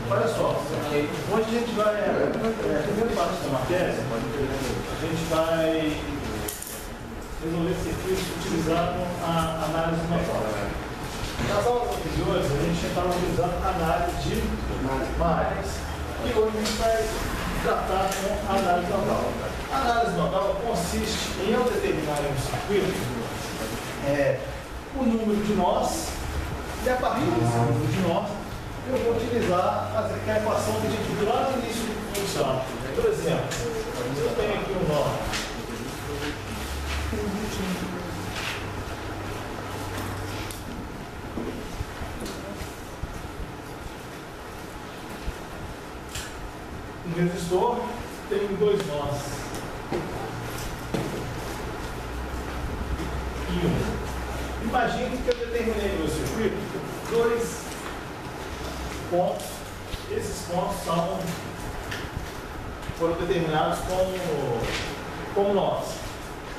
Olha só, hoje a gente vai, primeira parte da matéria, a gente vai resolver circuitos utilizando a análise nodal. Nas aulas anteriores, a gente estava utilizando a análise de malhas. E hoje a gente vai tratar com a análise nodal. A análise nodal consiste em eu determinar um circuito, o número de nós, e a partir desse número de nós, eu vou utilizar a equação que a gente viu lá no início do função. Por exemplo, eu tenho aqui um nó. Um resistor tem dois nós. E um. Imagine que eu determinei no meu circuito dois pontos. Esses pontos foram determinados como nós.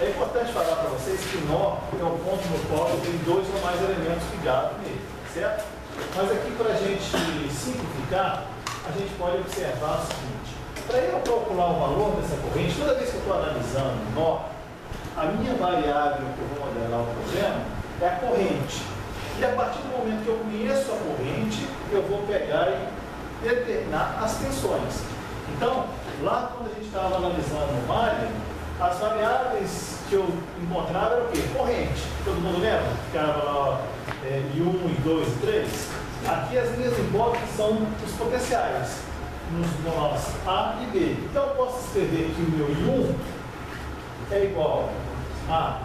É importante falar para vocês que nó é um ponto no qual tem dois ou mais elementos ligados nele, certo? Mas aqui, para a gente simplificar, a gente pode observar o seguinte: para eu calcular o valor dessa corrente, toda vez que eu estou analisando o nó, a minha variável que eu vou modelar o problema é a corrente. E a partir do momento que eu conheço a corrente, eu vou pegar e determinar as tensões. Então, lá quando a gente estava analisando o malha, as variáveis que eu encontrava eram o quê? Corrente. Todo mundo lembra? Ficava lá I1, I2, I3. Aqui as linhas em volta são os potenciais, nos nós A e B. Então eu posso escrever que o meu I1 é igual a...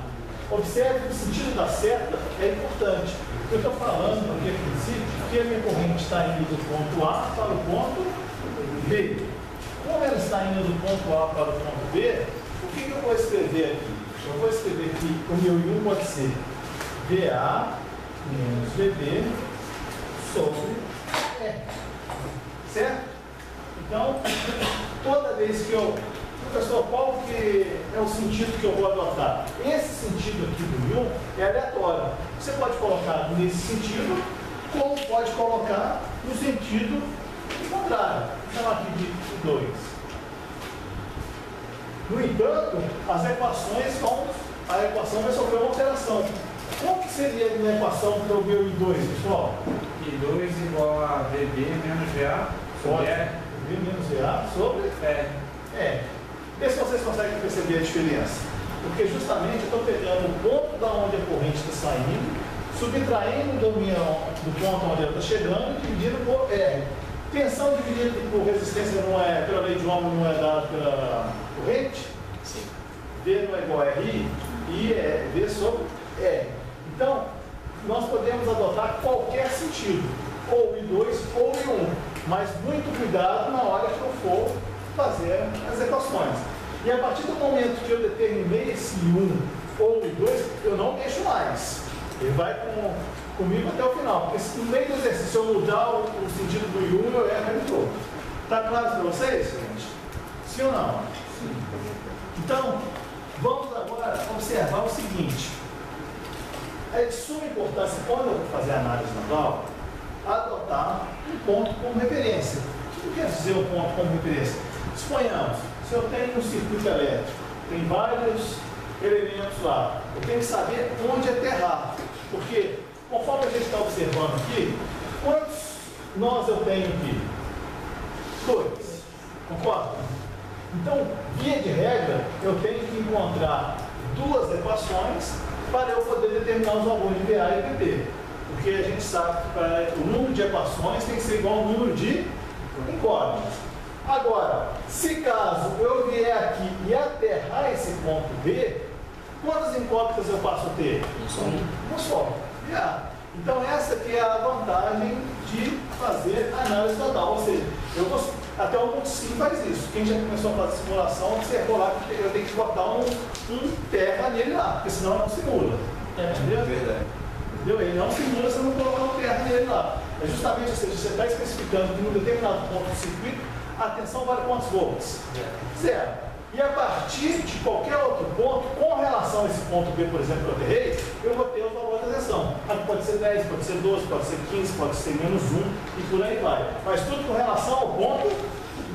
Observe que o sentido da seta é importante. Eu estou falando aqui a princípio que a minha corrente está indo do ponto A para o ponto B. Como ela está indo do ponto A para o ponto B, o que eu vou escrever aqui? Eu vou escrever que o meu I1 pode ser VA menos VB sobre E. Certo? Então, toda vez que eu... Professor, qual que é o sentido que eu vou adotar? Esse sentido aqui do I1 é aleatório. Você pode colocar nesse sentido, como pode colocar no sentido contrário. Vou chamar aqui de 2. No entanto, as equações a equação vai sofrer uma alteração. Qual que seria a minha equação para o meu I2, pessoal? I2 igual a VB menos VA sobre E. V menos VA sobre E. Vê se vocês conseguem perceber a diferença. Porque justamente eu estou pegando o ponto da onde a corrente está saindo, subtraindo do ponto onde ela está chegando e dividindo por R. Tensão dividida por resistência não é, pela lei de Ohm não é dada pela corrente? Sim. V não é igual a RI, I é V sobre R. Então, nós podemos adotar qualquer sentido, ou I2 ou I1, mas muito cuidado na hora que eu for fazer as equações. E a partir do momento que eu determinei esse I1 ou I2, eu não mexo mais. Ele vai comigo até o final. Porque se no meio do exercício eu mudar o sentido do I1, eu erro ele todo. Está claro para vocês, gente? Sim ou não? Sim. Então, vamos agora observar o seguinte. É de suma importância, quando eu vou fazer a análise nodal, adotar um ponto como referência. O que quer dizer um ponto como referência? Suponhamos, se eu tenho um circuito elétrico, tem vários elementos lá, eu tenho que saber onde aterrar. Porque, conforme a gente está observando aqui, quantos nós eu tenho aqui? 2. Concorda? Então, via de regra, eu tenho que encontrar duas equações para eu poder determinar os valores de VA e VB. Porque a gente sabe que o número de equações tem que ser igual ao número de incógnitas. Agora, se caso eu vier aqui e aterrar esse ponto B, quantas incógnitas eu passo a ter? Um só. Então essa aqui é a vantagem de fazer análise nodal. Ou seja, até o Multisim faz isso. Quem já começou a fazer simulação, observou lá que eu tenho que botar um terra nele lá, porque senão não simula. Entendeu? Verdade. Entendeu? Ele não simula se eu não colocar um terra nele lá. É justamente, ou seja, você está especificando que em um determinado ponto do circuito, a tensão vale quantos volts? 0. E a partir de qualquer outro ponto, com relação a esse ponto B, por exemplo, que eu derrei, eu vou ter o valor da tensão. Aqui pode ser 10, pode ser 12, pode ser 15, pode ser menos 1 e por aí vai. Mas tudo com relação ao ponto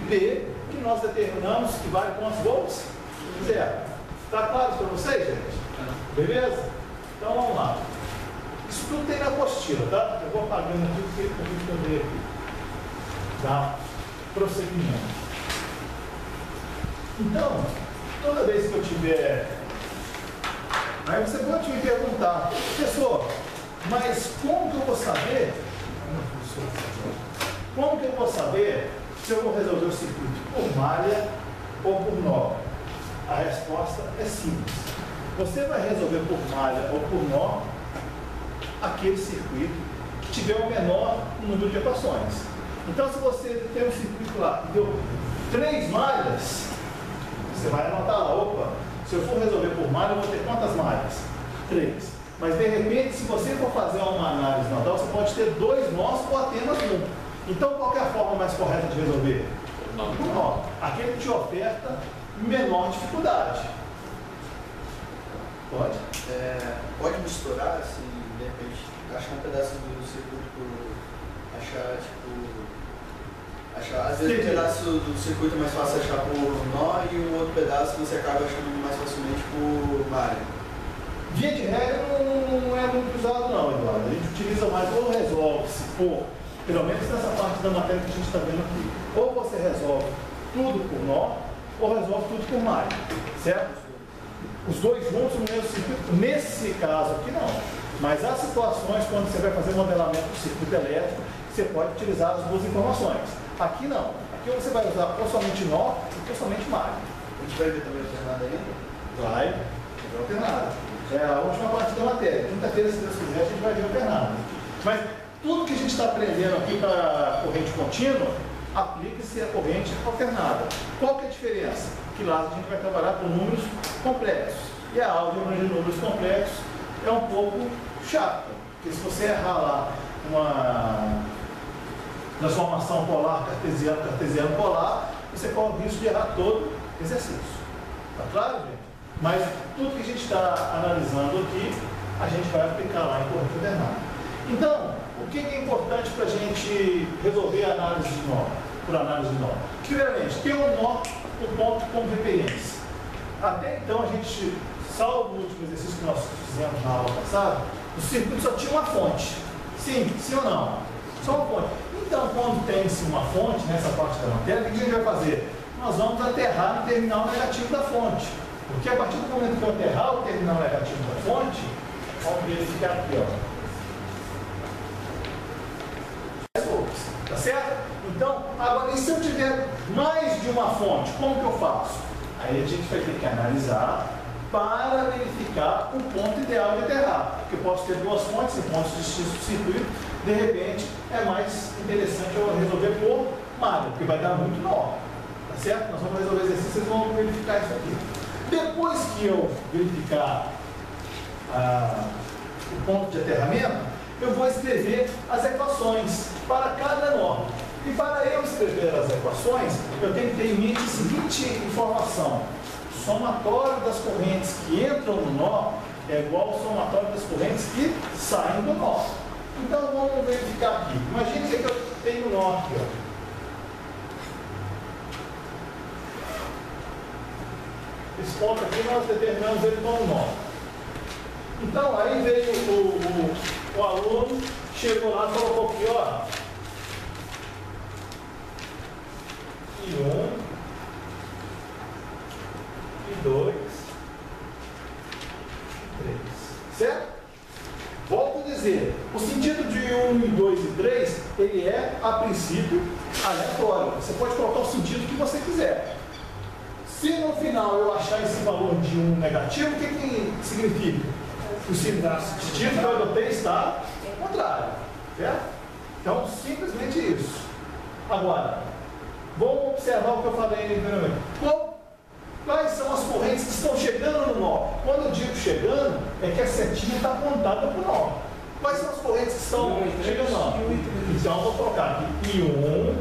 B, que nós determinamos que vale quantos volts? 0. Está claro para vocês, gente? Beleza? Então vamos lá. Isso tudo tem na apostila, tá? Eu vou apagando aqui porque eu tenho que poder aqui dar prosseguimento. Então, toda vez que eu tiver... Aí você pode me perguntar, professor, mas como que eu vou saber? Como que eu vou saber se eu vou resolver o circuito por malha ou por nó? A resposta é simples. Você vai resolver por malha ou por nó aquele circuito que tiver o menor número de equações. Então, se você tem um circuito lá que deu 3 malhas, você vai anotar lá, opa, se eu for resolver por malha, eu vou ter quantas malhas? 3. Mas, de repente, se você for fazer uma análise nodal, você pode ter 2 nós ou apenas 1. Então, qual é a forma mais correta de resolver? Por nó. Aquele que te oferta menor dificuldade. Pode? Pode misturar, assim, de repente, achar um pedaço do circuito, às vezes um pedaço do circuito é mais fácil achar por nó e o outro pedaço você acaba achando mais facilmente por malha. Via de regra não é muito usado não, Eduardo. A gente utiliza mais ou resolve, se for, pelo menos nessa parte da matéria que a gente está vendo aqui. Ou você resolve tudo por nó, ou resolve tudo por malha, certo? Os dois juntos no mesmo circuito, nesse caso aqui não. Mas há situações quando você vai fazer modelamento do circuito elétrico, você pode utilizar as duas informações. Aqui não. Aqui você vai usar ou somente nó ou somente malha. A gente vai ver também alternada ainda? Vai alternada. É a última parte da matéria. Quinta-feira, se Deus quiser, a gente vai ver alternada. Mas tudo que a gente está aprendendo aqui para a corrente contínua, aplica-se a corrente alternada. Qual que é a diferença? Que lá a gente vai trabalhar com números complexos. E a álgebra de números complexos é um pouco chata. Porque se você errar lá uma transformação polar cartesiano polar, você corre o risco de errar todo o exercício. Está claro, gente? Mas tudo que a gente está analisando aqui, a gente vai aplicar lá em corrente alternada. Então, o que é importante para a gente resolver a análise de nó, por análise de nó? Primeiramente, ter um nó, um ponto com referência. Até então, a gente, salvo o último exercício que nós fizemos na aula passada, o circuito só tinha uma fonte. Sim ou não? Só uma fonte. Então, quando tem-se uma fonte nessa parte da matéria, o que a gente vai fazer? Nós vamos aterrar no terminal negativo da fonte. Porque a partir do momento que eu aterrar o terminal negativo da fonte, vamos verificar aqui, ó. Tá certo? Então, agora, e se eu tiver mais de uma fonte, como que eu faço? Aí a gente vai ter que analisar para verificar o ponto ideal de aterrar. Porque eu posso ter 2 fontes em pontos distintos do circuito, de repente é mais interessante eu resolver por malha, porque vai dar muito nó. Tá certo? Nós vamos resolver exercício, vocês vão verificar isso aqui. Depois que eu verificar o ponto de aterramento, eu vou escrever as equações para cada nó. E para eu escrever as equações, eu tenho que ter em mente a seguinte informação. O somatório das correntes que entram no nó é igual ao somatório das correntes que saem do nó. Então vamos verificar aqui. Imagine que eu tenho um nó aqui, ó. Esse ponto aqui nós determinamos ele como nó. Então aí veio o aluno, chegou lá e colocou aqui, ó. I1, I2, I3. Certo? Volto a dizer, o sentido de 1, I2 e 3, ele é, a princípio, aleatório. Você pode colocar o sentido que você quiser. Se no final eu achar esse valor de 1 negativo, o que significa? O sentido que eu adotei está ao contrário. Certo? Então, simplesmente isso. Agora, vamos observar o que eu falei anteriormente. Quais são as correntes que estão chegando no nó? Quando eu digo chegando, é que a setinha está apontada para o nó. Quais são as correntes que estão chegando no nó? Então, eu vou colocar aqui I1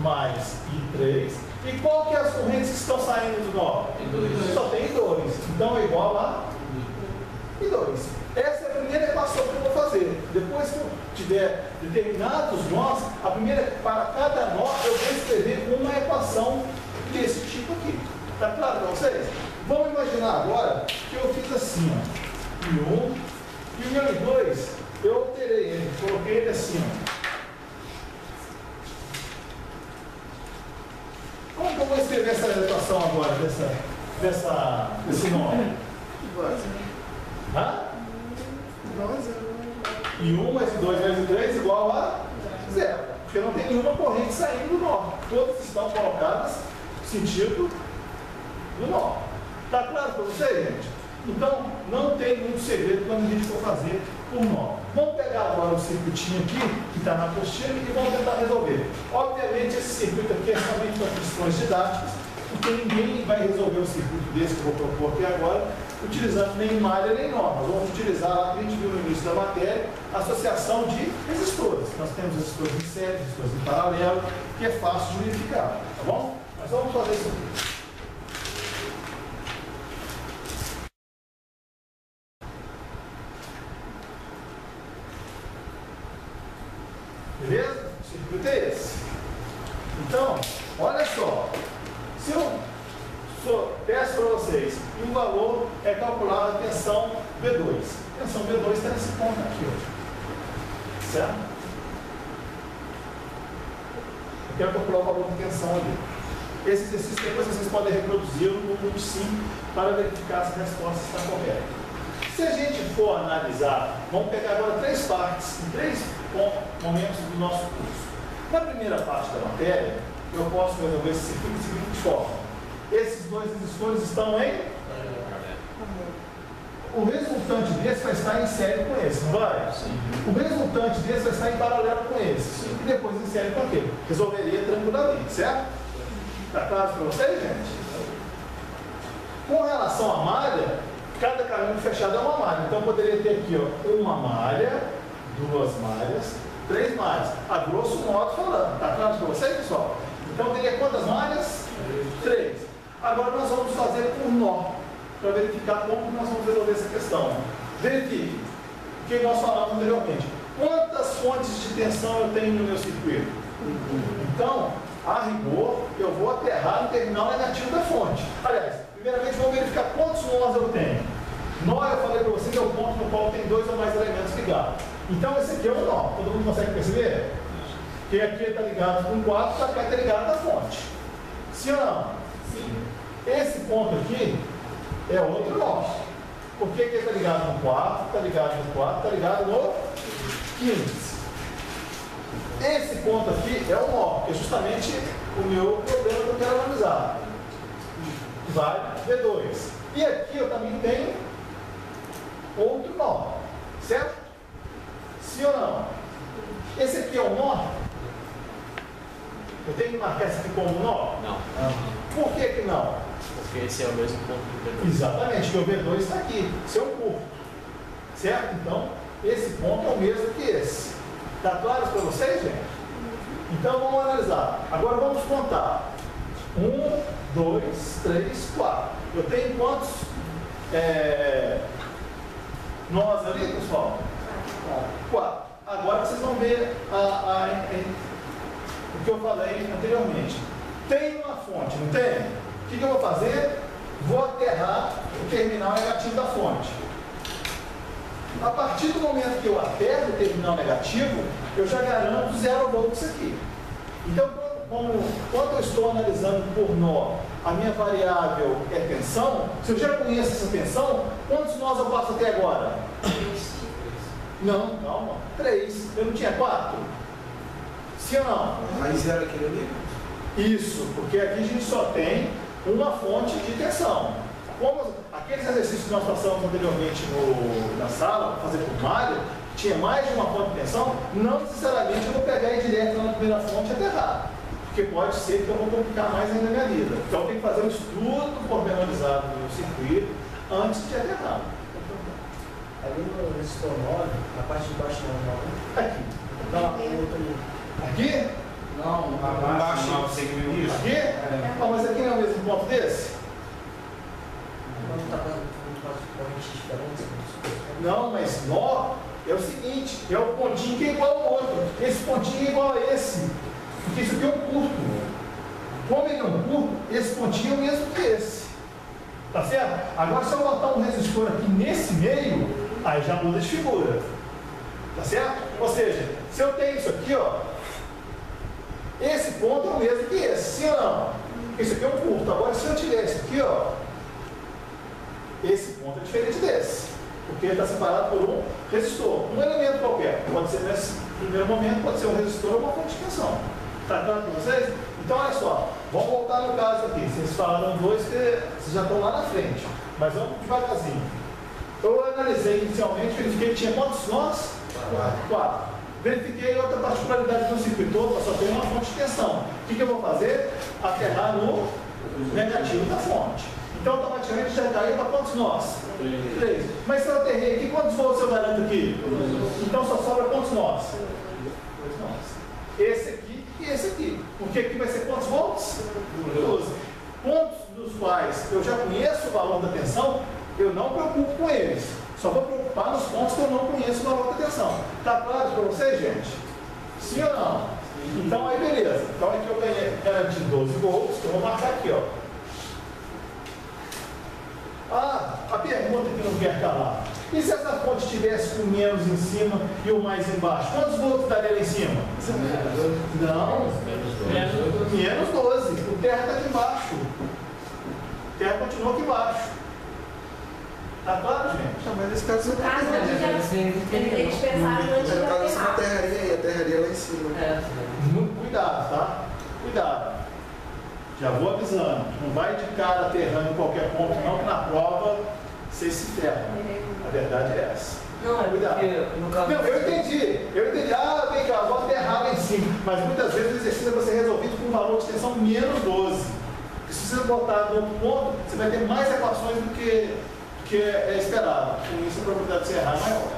mais I3 E qual que é as correntes que estão saindo do nó? Só tem 2. Então é igual a I2. Essa é a primeira equação que eu vou fazer. Depois que eu tiver determinados nós, para cada nó eu vou escrever uma equação desse tipo aqui. Tá claro para vocês? Vamos imaginar agora que eu fiz assim, ó, I1 e o meu I2, eu alterei ele, coloquei ele assim, ó. Como que eu vou escrever essa equação agora, desse nó? Hã? I1 mais I2 mais I3 igual a 0. Porque não tem nenhuma corrente saindo do nó. Todas estão colocadas no sentido do nó. Está claro para vocês, gente? Então, não tem muito segredo quando a gente for fazer por nó. Vamos pegar agora o circuitinho aqui, que está na apostila, e vamos tentar resolver. Obviamente, esse circuito aqui é somente para questões didáticas, porque ninguém vai resolver um circuito desse que eu vou propor aqui agora, utilizando nem malha nem nó. Nós vamos utilizar, lá que a gente viu no início da matéria, a associação de resistores. Nós temos resistores em série, resistores em paralelo, que é fácil de verificar, tá bom? Mas vamos fazer isso aqui. Beleza? O circuito é esse. Então, olha só. Se eu peço para vocês e o valor é calculado a tensão V2. A tensão V2 está nesse ponto aqui, ó. Certo? Eu quero calcular o valor de tensão ali. Esse exercício depois vocês podem reproduzi-lo no Muito Sim para verificar se a resposta está correta. Se a gente for analisar, vamos pegar agora 3 partes, em 3 momentos do nosso curso. Na primeira parte da matéria, eu posso resolver esse circuito da seguinte forma. Esses 2 resistores estão em... O resultante desse vai estar em série com esse, não vai? Sim. O resultante desse vai estar em paralelo com esse. Sim. E depois em série com aquele. Resolveria tranquilamente, certo? Está claro para vocês, gente? Com relação à malha, cada caminho fechado é uma malha. Então, eu poderia ter aqui, ó, uma malha, 2 malhas, 3 malhas. A grosso modo falando. Está claro para vocês, pessoal? Então, teria quantas malhas? 3. Agora, nós vamos fazer por nó, para verificar como nós vamos resolver essa questão. Verifique o que nós falamos anteriormente. Quantas fontes de tensão eu tenho no meu circuito? Então, a rigor, eu vou aterrar no terminal negativo da fonte. Aliás, primeiramente vamos verificar quantos nós eu tenho. Nó, eu falei para vocês, é o ponto no qual tem 2 ou mais elementos ligados. Então, esse aqui é o nó. Todo mundo consegue perceber? Que aqui está ligado com 4, cá está ligado na fonte. Sim ou não? Sim. Esse ponto aqui é outro nó. Por que está ligado no 4, está ligado no 4, está ligado no 15? Esse ponto aqui é o nó, que é justamente o meu problema que eu quero analisar. Vai V2. E aqui eu também tenho outro nó, certo? Sim ou não? Esse aqui é o nó? Eu tenho que marcar esse aqui como nó? Não. Por que não? Porque esse é o mesmo ponto do V2. Exatamente, que o V2 está aqui, seu curvo. Certo? Então, esse ponto é o mesmo que esse. Está claro para vocês, gente? Então, vamos analisar. Agora, vamos contar. 1, 2, 3, 4. Eu tenho quantos nós ali, pessoal? 4. Agora, vocês vão ver o que eu falei anteriormente. Tem uma fonte, não tem? O que eu vou fazer? Vou aterrar o terminal negativo da fonte. A partir do momento que eu aterro o terminal negativo, eu já garanto 0 volts aqui. Então, quando eu estou analisando por nó, a minha variável é tensão, se eu já conheço essa tensão, quantos nós eu posso ter agora? 3. Não, calma. 3. Eu não tinha 4? Sim ou não? Aí 0 aquele ali? Isso, porque aqui a gente só tem uma fonte de tensão. Como aqueles exercícios que nós passamos anteriormente na sala, fazer por malha, tinha mais de uma fonte de tensão, não necessariamente eu vou pegar e direto na primeira fonte e aterrar. Porque pode ser que eu vou complicar mais ainda a minha vida. Então tem que fazer um estudo pormenorizado no circuito antes de aterrar. Ali no resistor 9, na parte de baixo não. Aqui. Então, aqui? Não, abaixo do segmento. Isso aqui? Ah, mas aqui não é o mesmo ponto desse? Não está com correntes diferentes. Não, mas nó é o seguinte, é o pontinho que é igual ao outro. Esse pontinho é igual a esse. Porque isso aqui é um curto. Como ele é um curto, esse pontinho é o mesmo que esse. Tá certo? Agora, se eu botar um resistor aqui nesse meio, aí já muda de figura. Tá certo? Ou seja, se eu tenho isso aqui, ó, esse ponto é o mesmo que esse, sim ou não? Esse aqui é um curto. Agora, se eu tiver esse aqui, ó, esse ponto é diferente desse. Porque ele está separado por um resistor. Um elemento qualquer. Pode ser nesse primeiro momento, pode ser um resistor ou uma fonte de tensão. Está claro para vocês? Então, olha só. Vamos voltar no caso aqui. Vocês falaram dois que vocês já estão lá na frente. Mas vamos devagarzinho. Eu analisei inicialmente, verifiquei que tinha quantos nós? 4. Verifiquei outra particularidade do circuito todo, só tem uma fonte de tensão. O que eu vou fazer? Aterrar no negativo da fonte. Então, automaticamente já caiu para quantos nós? 3. Mas se eu aterrei aqui, quantos volts eu garanto aqui? Então só sobra quantos nós? 2 nós. Esse aqui e esse aqui. Porque aqui vai ser quantos volts? 12. Pontos dos quais eu já conheço o valor da tensão, eu não preocupo com eles. Só vou preocupar nos pontos que eu não conheço o valor da tensão. Tá claro para vocês, gente? Sim ou não? Então aí beleza. Então aqui eu ganhei garantir 12 volts, que eu vou marcar aqui, ó. Ah, a pergunta que não quer calar. E se essa fonte estivesse com menos em cima e o mais embaixo? Quantos volts daria lá em cima? Não. Menos 12. O terra está aqui embaixo. O terra continua aqui embaixo. Tá claro, gente? Não, mas nesse caso No caso aqui, eles pensaram antes no de caso dessa aterrar. terraria aí, a terraria lá em cima. Muito cuidado, tá? Cuidado. Já vou avisando. Não vai de cara aterrando em qualquer ponto, não, que na prova vocês se ferram. A verdade é essa. Não, é Cuidado. porque no caso. Não, eu entendi. Ah, vem cá, vou aterrar lá em cima. Mas muitas vezes o exercício vai ser resolvido com um valor de tensão menos 12. E se você botar no outro ponto, você vai ter mais equações do que é esperado. Com isso, a probabilidade de você errar é maior.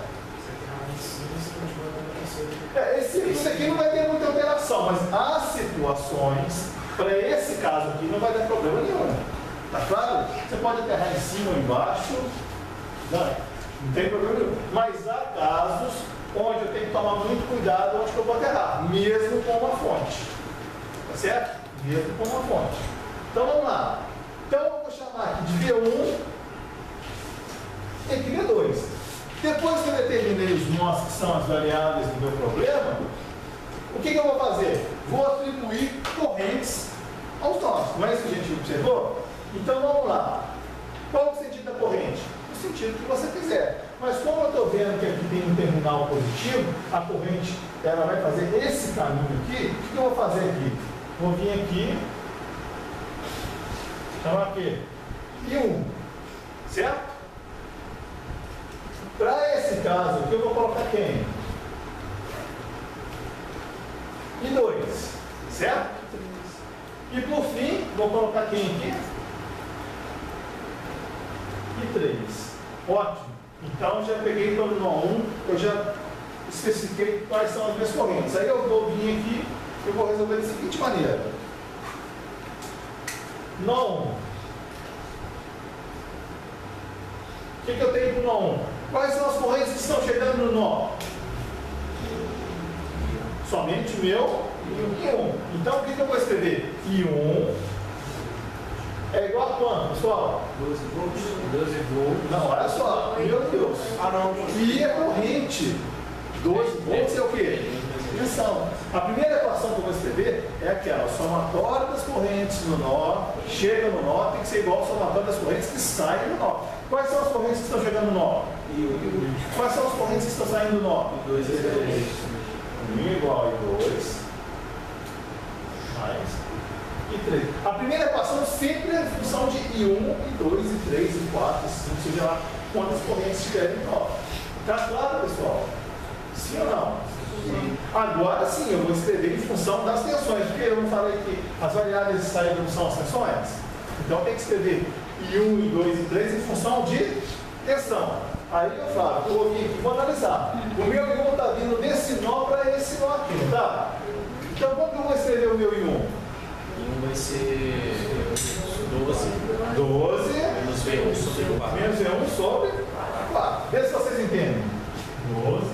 Esse aqui não vai ter muita alteração, mas há situações, para esse caso aqui, não vai dar problema nenhum. Tá claro? Você pode aterrar em cima ou embaixo, não tem problema nenhum. Mas há casos onde eu tenho que tomar muito cuidado onde que eu vou aterrar, mesmo com uma fonte. Tá certo? Mesmo com uma fonte. Então vamos lá. Então eu vou chamar aqui de V1 e aqui V2. Depois que eu determinei os nós, que são as variáveis do meu problema, o que eu vou fazer? Vou atribuir correntes aos nós. Não é isso que a gente observou? Então vamos lá. Qual é o sentido da corrente? O sentido que você quiser. Mas como eu estou vendo que aqui tem um terminal positivo, a corrente ela vai fazer esse caminho aqui. O que eu vou fazer aqui? Vou vir aqui, chamar aqui I1, certo? Para esse caso aqui eu vou colocar quem? I2, certo? E por fim, vou colocar quem aqui? I3. Ótimo. Então já peguei todo nó 1, eu já especifiquei quais são as minhas correntes. Aí eu vou vir aqui, eu vou resolver da seguinte maneira. Nó 1. O que eu tenho para o nó 1? Quais são as correntes que estão chegando no nó? Somente o meu I1. Então o que eu vou escrever? I1 é igual a quanto, pessoal? 12 volts. 12 volts. Não, olha só. Meu Deus. Ah, não. I é corrente. 12 volts é o quê? Tensão. A primeira equação que eu vou escrever é aquela. O somatório das correntes no nó, chega no nó, tem que ser igual ao somatório das correntes que saem do nó. Quais são as correntes que estão chegando no nó? Quais são as correntes que estão saindo do nó? 2 e 3. 1 igual a 2 mais I3. A primeira equação sempre é função de I1, I2, I3, I4, I5, seja lá quantas correntes tiverem no nó. Tá claro, pessoal? Sim ou não? Sim. Agora sim, eu vou escrever em função das tensões, porque eu não falei que as variáveis de saída não são as tensões. Então tem que escrever I1, I2 e I3 em função de tensão. Aí eu falo, eu vou vir aqui, vou analisar. O meu I1 está vindo desse nó para esse nó aqui, não tá? Então quando eu vou escrever meu I1? I1 vai ser 12. 12 Menos V1 sobre 4. menos V1 sobre 4. Vê se vocês entendem. 12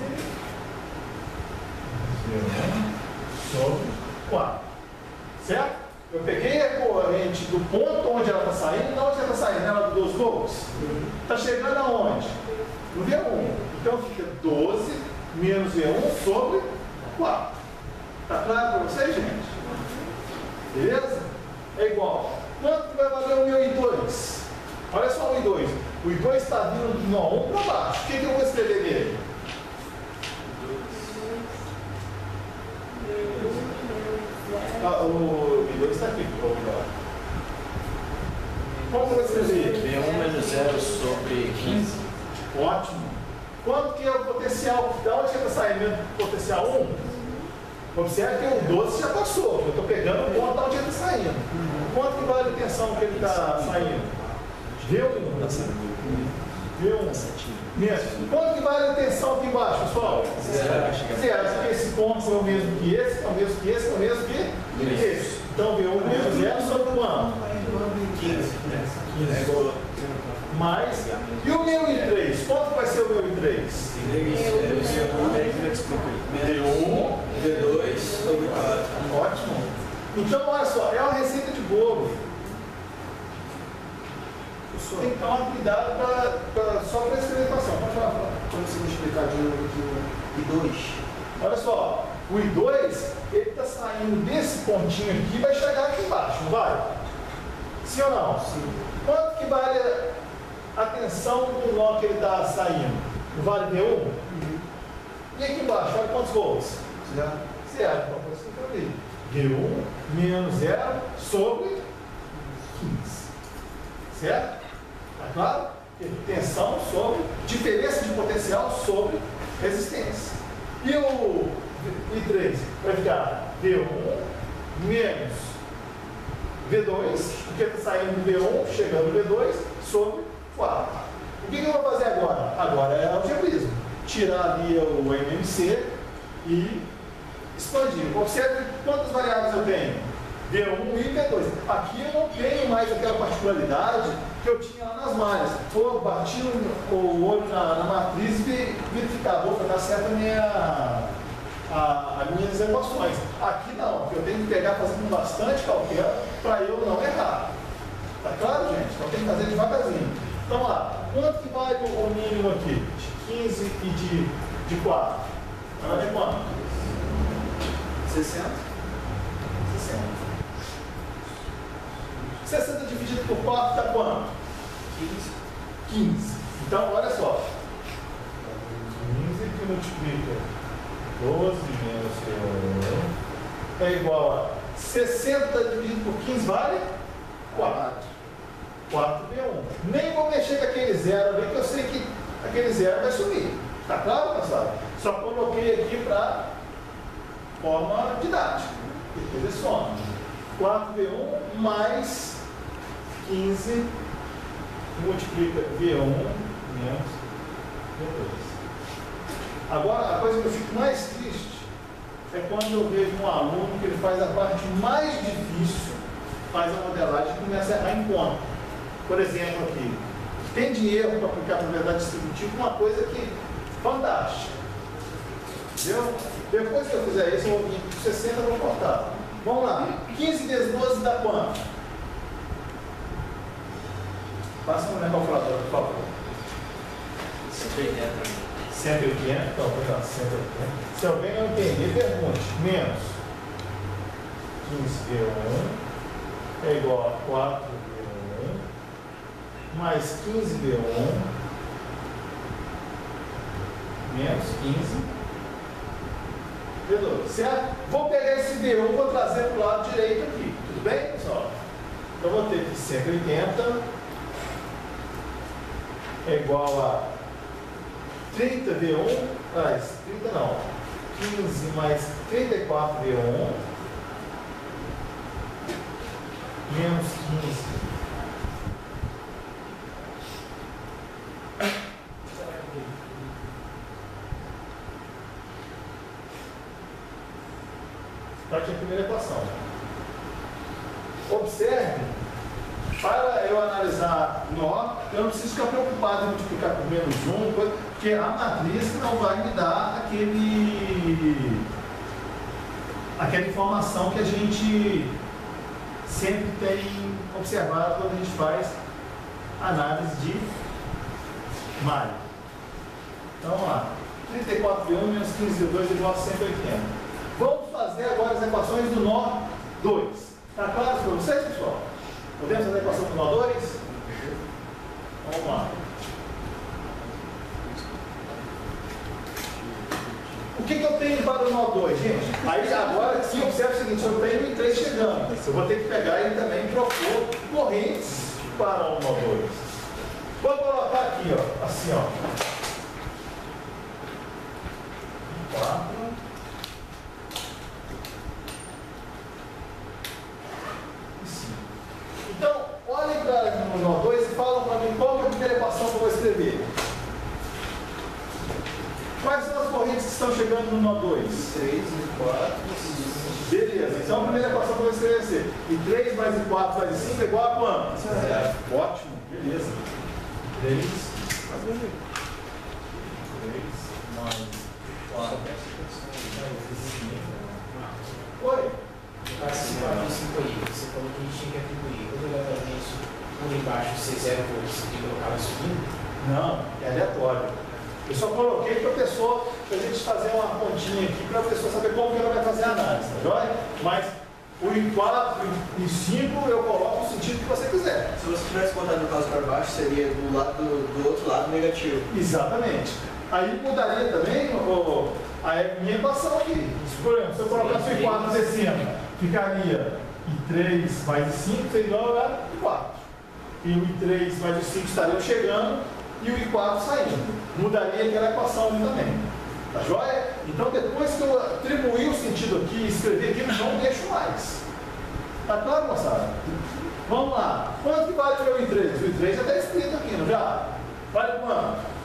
V1 sobre 4. Certo? Eu peguei a corrente do ponto onde ela está saindo, de onde ela está saindo? Ela dos volts. Está chegando aonde? No V1. Então fica 12 menos V1 sobre 4. Está claro para vocês, gente? Beleza? É igual. Quanto vai valer o meu I2? Olha só o I2. O I2 está vindo do nó 1 para baixo. O que eu vou escrever nele? O I2 está aqui. Como eu vou escrever? V1 menos 0 sobre 15. Ótimo. Quanto que é o potencial? Da onde que está saindo o potencial 1? Observe que o 12 já passou. Eu estou pegando o ponto onde ele está saindo. Quanto que vale a tensão que ele está saindo? V1. V1. Mesmo. Quanto que vale a tensão aqui embaixo, pessoal? Zero. Porque esse ponto é o mesmo que esse, é o mesmo que esse, é o mesmo que esse. Então V1 menos 0 sobre quanto? 15. Mais. E o meu I3? Quanto vai ser o meu I3? V1, V2 sobre 4. ótimo. Então, olha só, é uma receita de bolo. Tem que tomar cuidado só para essa equação. Pode falar. Como você vai explicar de novo aqui o I2? Olha só, o I2, ele está saindo desse pontinho aqui e vai chegar aqui embaixo, não vai? Sim ou não? Sim. Quanto que vale a tensão do nó que ele está saindo? Não vale V1? E aqui embaixo, olha quantos volts? Zero. Então, por isso que eu falei. V1 menos 0 sobre 15. Certo? Tá claro? Tensão sobre, diferença de potencial sobre resistência. E o I3 vai ficar V1 menos V2, porque está saindo do V1, chegando no V2, sobre 4. O que eu vou fazer agora? Agora é algebrismo. Tirar ali o MMC e expandir. Observe quantas variáveis eu tenho. V1 e V2. Aqui eu não tenho mais aquela particularidade que eu tinha lá nas malhas. Eu bati o olho na matriz e verificava, vou dar certo as minhas equações. Aqui não, eu tenho que pegar fazendo bastante cautela para eu não errar. Tá claro, gente? Então tem que fazer devagarzinho. Então vamos lá. Quanto que vale o mínimo aqui? De 15 e de 4. Vai de quanto? 60. 60 dividido por 4 dá quanto? 15. Então, olha só. 15 que multiplica 12 menos 1 é igual a 60 dividido por 15 vale? 4. 4V1. Nem vou mexer com aquele zero ali, que eu sei que aquele zero vai sumir. Tá claro, pessoal? Só coloquei aqui para forma didática. Depois é soma. 4V1 mais 15 multiplica V1 menos V2. Agora, a coisa que eu fico mais triste é quando eu vejo um aluno que ele faz a parte mais difícil, faz a modelagem e começa a errar em conta. Por exemplo, aqui, tem dinheiro para aplicar a propriedade distributiva, uma coisa que fantástica. Entendeu? Depois que eu fizer isso, eu vou vir com 60 e vou cortar. Vamos lá. 15 vezes 12 dá quanto? Passa na minha calculadora, por favor. 180. 180, então, vou pegar 180. Se alguém não entender, pergunte. Menos 15V1 é igual a 4V1 mais 15V1 menos 15V2, certo? Vou pegar esse V1 e vou trazer para o lado direito aqui. Tudo bem, pessoal? Então, vou ter que 180 é igual a 30V1, 30 não, 15 mais 34V1 menos 15. Tá aqui a primeira equação. observe, para eu analisar nó, eu não preciso ficar preocupado em multiplicar por menos 1, porque a matriz não vai me dar aquela informação que a gente sempre tem observado quando a gente faz análise de malha. Então vamos lá. 34V1 menos 15V2 igual a 180. Vamos fazer agora as equações do nó 2. Está claro para vocês, pessoal? Podemos fazer a equação do nó 2? Vamos lá. O que eu tenho para o nó 2, gente? Aí agora sim, observe o seguinte, eu tenho o I3 chegando. Eu vou ter que pegar ele também e propor correntes para o nó 2. Vou colocar aqui, ó, assim, ó. 4. E 5. Então, olhem para o nó 2 e falam para mim qual é a primeira equação que eu vou escrever. Quais são as correntes que estão chegando no nó 2? 3 e 4. Beleza, então a primeira equação que eu vou escrever é assim. E 3 mais I 4 mais I 5 é igual a quanto? 0. Ótimo, beleza. 3 mais 4 mais I 5. Oi? Esse 4 e 5 aí, você falou que a gente tinha que atribuir obrigatoriamente por embaixo C0 e colocar ela subindo? Não, é aleatório. Eu só coloquei para a pessoa, para a gente fazer uma pontinha aqui, para a pessoa saber como que ela vai fazer a análise, tá joia? Mas o I4 e I5 eu coloco no sentido que você quiser. Se você tivesse botado no caso para baixo, seria do outro lado negativo. Exatamente. Aí mudaria também a minha equação aqui. Por exemplo, se eu colocasse o I4 descendo, ficaria I3 mais I5 seria igual a I4. E o I3 mais I5 estariam chegando e o I4 saindo. Mudaria aquela equação ali também. Tá joia? Então depois que eu atribuir o sentido aqui e escrever aqui, não deixo mais. Tá claro, moçada? Vamos lá. Quanto que vale o meu I3? O I3 já está escrito aqui, não já? Vale quanto?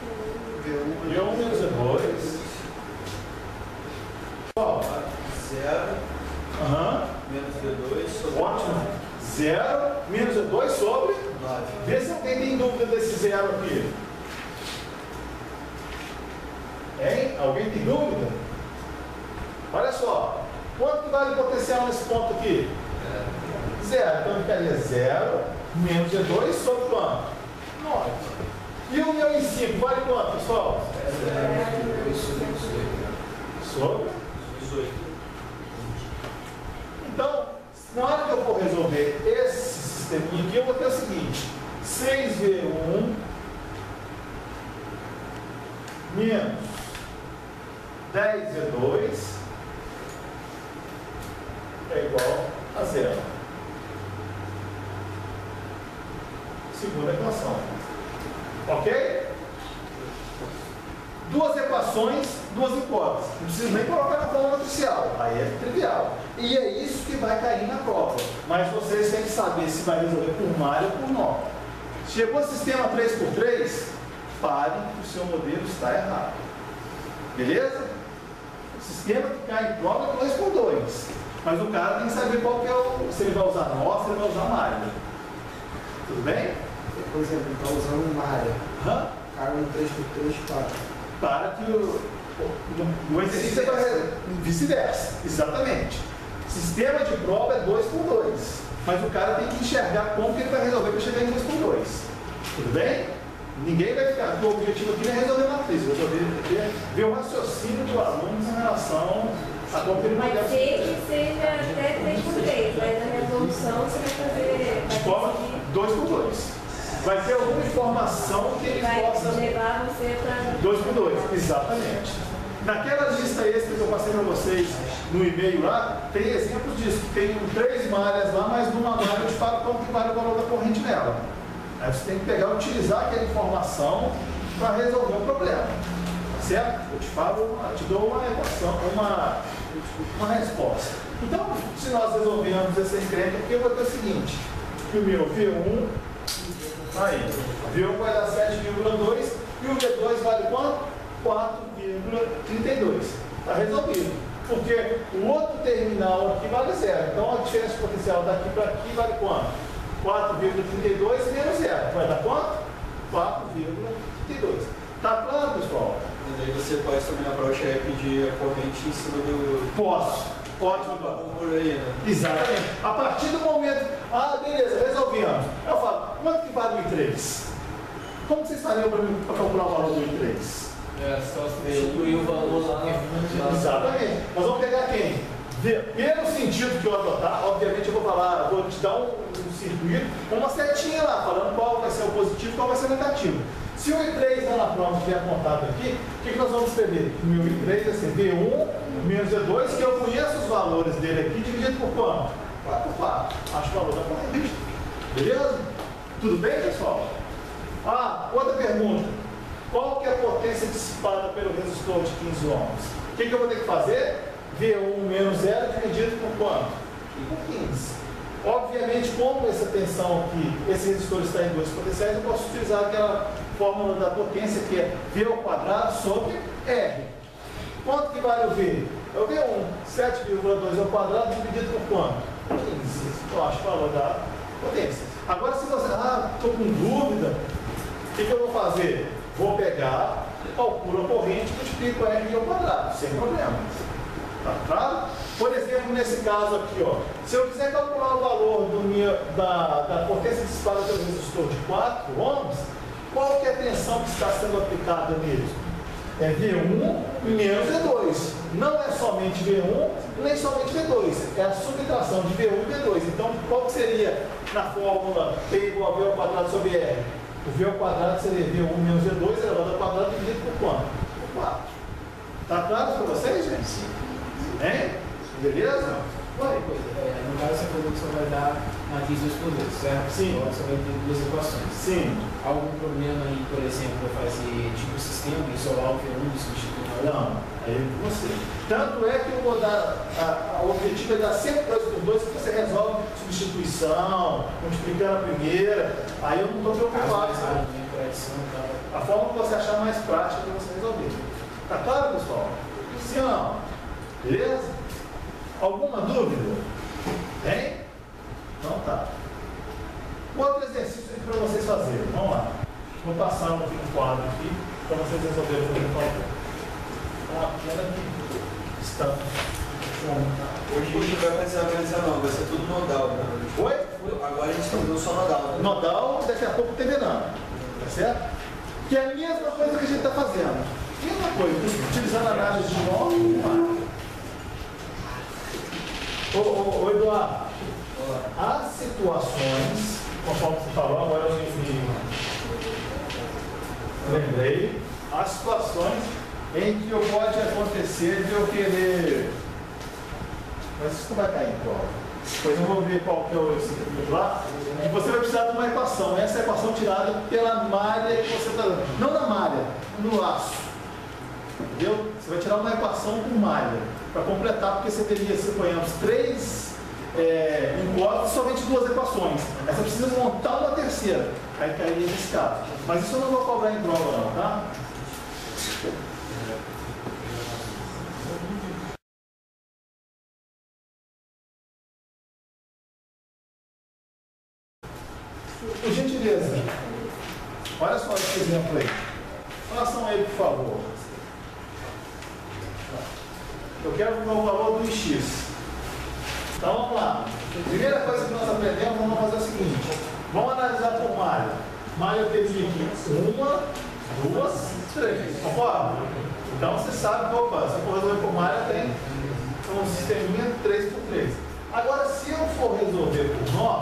V1 menos V2. Qual? 0 menos V2 sobre Ótimo. 0 menos V2 sobre 9. Vê se alguém tem dúvida desse 0 aqui. Hein? Alguém tem dúvida? Olha só. Quanto que vale o potencial nesse ponto aqui? 0. Então ficaria 0 menos V2 sobre quanto? 9. E o meu I5 vale quanto, pessoal? 0 Sobre 18. Então, na hora que eu for resolver esse sisteminha aqui, eu vou ter o seguinte: 6V1 menos 10V2 é igual a 0. Segunda equação. Ok? Duas equações, duas hipóteses. Não preciso nem colocar na forma matricial. Aí é trivial. E é isso que vai cair na prova. Mas vocês têm que saber se vai resolver por malha ou por nó. Chegou o sistema 3x3, pare que o seu modelo está errado. Beleza? O sistema que cai em prova é 2x2. Mas o cara tem que saber qual que é se ele vai usar nó, se ele vai usar malha. Tudo bem? Por exemplo, ele está usando uma área. Caiu em 3x3, 4. Para que no exercício vai vice-versa. Exatamente. Sistema de prova é 2x2. Mas o cara tem que enxergar como que ele vai resolver para chegar em 2x2. Tudo bem? Ninguém vai ficar. O objetivo aqui não é resolver matriz, ver o raciocínio do aluno em relação a como que ele vai Pode ser que seja até 3x3, mas a resolução você vai fazer. de forma 2x2. Vai ter alguma informação que ele Vai possa. levar você para. 2x2, exatamente. Naquela lista extra que eu passei para vocês no e-mail lá, tem exemplos disso. Tem 3 malhas lá, mas numa malha eu te falo como que vale o valor da corrente nela. Aí você tem que pegar e utilizar aquela informação para resolver o problema. Certo? Eu te falo, te dou uma equação, uma resposta. Então, se nós resolvermos essa encrenca, aqui eu vou ter o seguinte, que o meu V1, aí, V1 vai dar 7,2 e o V2 vale quanto? 4,32. Está resolvido. Porque o outro terminal aqui vale 0. Então a diferença potencial daqui para aqui vale quanto? 4,32 menos 0. Vai dar quanto? 4,32. Está claro, pessoal? E daí você pode também na prova pedir a corrente em cima do. Posso. Ótimo. Por aí, né? Exatamente. A partir do momento. Ah, beleza, resolvemos. Eu falo, quanto que vale o I3? Como vocês fariam para calcular o valor do I3? É só distribuir o valor lá na frente. Exatamente. Nós vamos pegar quem? Pelo sentido que eu adotar, obviamente eu vou falar, vou te dar um circuito com uma setinha lá, falando qual vai ser o positivo e qual vai ser o negativo. Se o I3 lá na prova estiver apontado aqui, o que nós vamos escrever? O meu I3 vai ser V1 menos V2, que eu conheço os valores dele aqui, dividido por quanto? 4 por 4. Acho o valor da corrente. Beleza? Tudo bem, pessoal? Ah, outra pergunta. Qual que é a potência dissipada pelo resistor de 15 ohms? O que eu vou ter que fazer? V1 menos 0 dividido por quanto? Por 15. Obviamente, como essa tensão aqui, esse resistor está em 2 potenciais, eu posso utilizar aquela fórmula da potência que é V ao quadrado sobre R. Quanto que vale o V? É o V1, 7,2 ao quadrado dividido por quanto? 15. Eu acho o valor da potência. Agora, se você, estou com dúvida, o que eu vou fazer? Vou pegar, calculo a corrente, multiplico R ao quadrado, sem problema. Tá claro? Por exemplo, nesse caso aqui, ó, se eu quiser calcular o valor da potência dissipada pelo resistor de 4 ohms, qual que é a tensão que está sendo aplicada nele? É V1 menos V2. Não é somente V1, nem somente V2. É a subtração de V1 e V2. Então, qual que seria na fórmula P igual a V ao quadrado sobre R? O V ao quadrado seria V1 menos V2 elevado ao quadrado dividido por quanto? Por 4. Tá claro para vocês, gente? Sim. Hein? Beleza? No caso, você falou que você vai dar matriz 2 por 2, certo? Sim. Agora você vai ter duas equações. Sim. Algum problema aí, por exemplo, fazer tipo sistema, isolar o V1 e substituir o V1? Não, aí você. Tanto é que eu vou dar, o objetivo é dar sempre 2 por 2, que você resolve substituição, multiplicando a primeira, aí eu não estou preocupado. A forma que você achar mais prática para você resolver. Tá claro, pessoal? Sim ou não? Beleza? Alguma dúvida? Tem? Então tá. Outro exercício aqui para vocês fazerem. Vamos lá. Vou passar um quadro aqui para vocês resolverem o que eu falo. Era aqui. Está. Hoje a gente vai fazer a não, vai ser tudo nodal. Né? Oi? Agora a gente está fazendo só nodal. Né? Nodal, daqui a pouco tem venano. Tá certo? Que é a mesma coisa que a gente está fazendo. Mesma coisa, utilizando a análise de nó. Ô Eduardo, há situações, conforme você falou, agora eu me lembrei, há situações em que pode acontecer de eu querer. Mas isso não vai cair em prova. Depois eu vou ver qual que é o circuito lá. E você vai precisar de uma equação. Essa é a equação tirada pela malha que você está dando. Não na malha, no laço. Entendeu? Você vai tirar uma equação com malha. Para completar, porque você teria, suponhamos, 3 hipóteses e somente 2 equações. Aí você precisa montar uma terceira. Aí cairia nesse caso. Mas isso eu não vou cobrar em prova não, tá? Por gentileza, olha só esse exemplo aí. Façam ele, por favor. Eu quero o valor do X. Então vamos lá. Primeira coisa que nós aprendemos, vamos fazer o seguinte. Vamos analisar por malha. Malha eu teria aqui 1, 2, 3. Concorda? Então você sabe que, opa, se eu for resolver por malha, tem um sisteminha 3x3. Agora, se eu for resolver por nó,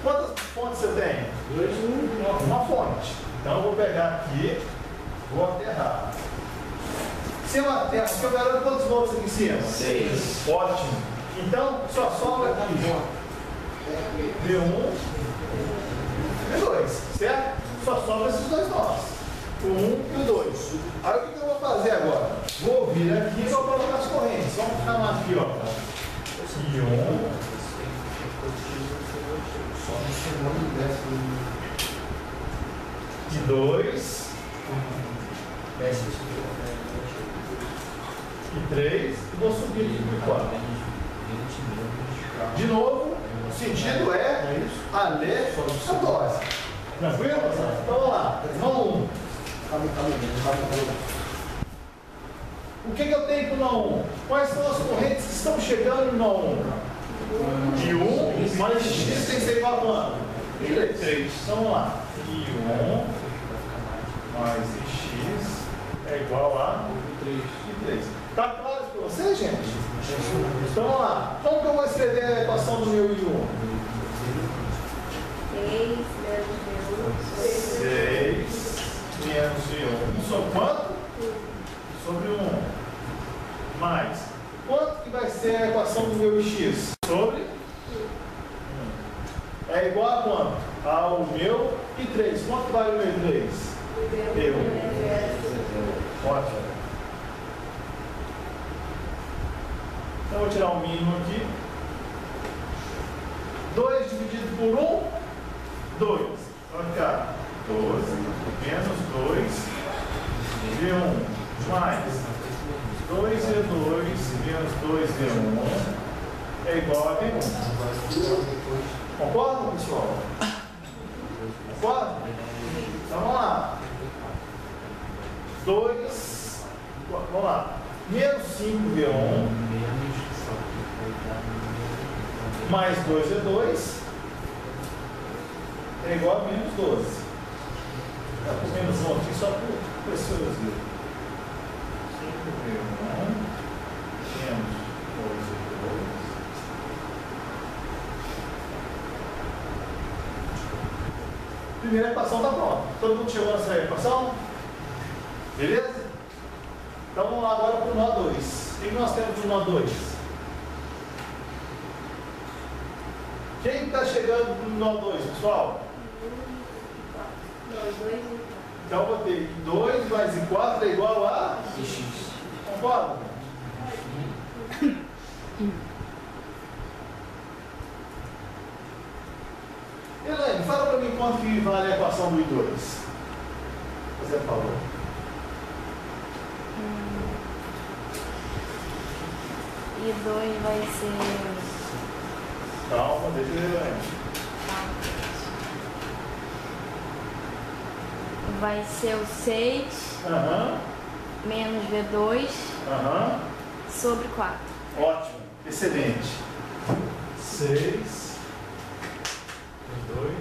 quantas fontes eu tenho? 2, 1, uma fonte. Então eu vou pegar aqui, vou aterrar. Se eu aterro, eu garanto quantos volts aqui em cima? 6. Ótimo. Então, só sobra aqui V1 e V2, certo? Só sobra esses 2 nós. O 1 e o 2. Aí o que eu vou fazer agora? Vou vir aqui e vou colocar as correntes. Vamos ficar aqui, ó. E 1. E 2. e 3 e vou subir aqui por 4. De novo, o sentido é a ler a dose. Tranquilo? Então vamos lá. Nó 1. O que eu tenho com o nó 1? Quais são as correntes que estão chegando no nó 1? De 1 mais x tem que ser igual a quanto? 3. Então vamos lá. I1 mais IX é igual a 3. Tá claro isso para vocês, gente? Então vamos lá. Como que eu vou escrever a equação do meu I1? 6 menos I1. Sobre quanto? Sobre 1. Mais. Quanto que vai ser a equação do meu X? Sobre 1. É igual a quanto? Ao meu I3. Quanto vale o meu I3? Eu. Ótimo. Então eu vou tirar o mínimo aqui. 2 dividido por 1, 2. Vai ficar 12 menos 2 V1 mais 2V2 menos 2V1 é igual a V1. Concordam, pessoal? Concordam? Então vamos lá. 2, vamos lá. Menos 5V1 mais 2V2 é igual a menos 12. Está com menos 1 aqui só por preciosismo. 5V1 menos 2V2. Primeira equação está pronta. Todo mundo chegou nessa equação? Beleza? Então vamos lá agora para o nó 2. O que nós temos no nó 2? Quem está chegando no nó 2, pessoal? 2 e 4. Então eu vou ter 2 mais I4 é igual a X. Concorda? Elaine, fala para mim quanto que vale a equação do I2. Você falou. I2 vai ser. Calma, deixa eu ver, Elaine. Vai ser o 6 menos V2 sobre 4. Ótimo, excelente. 6 2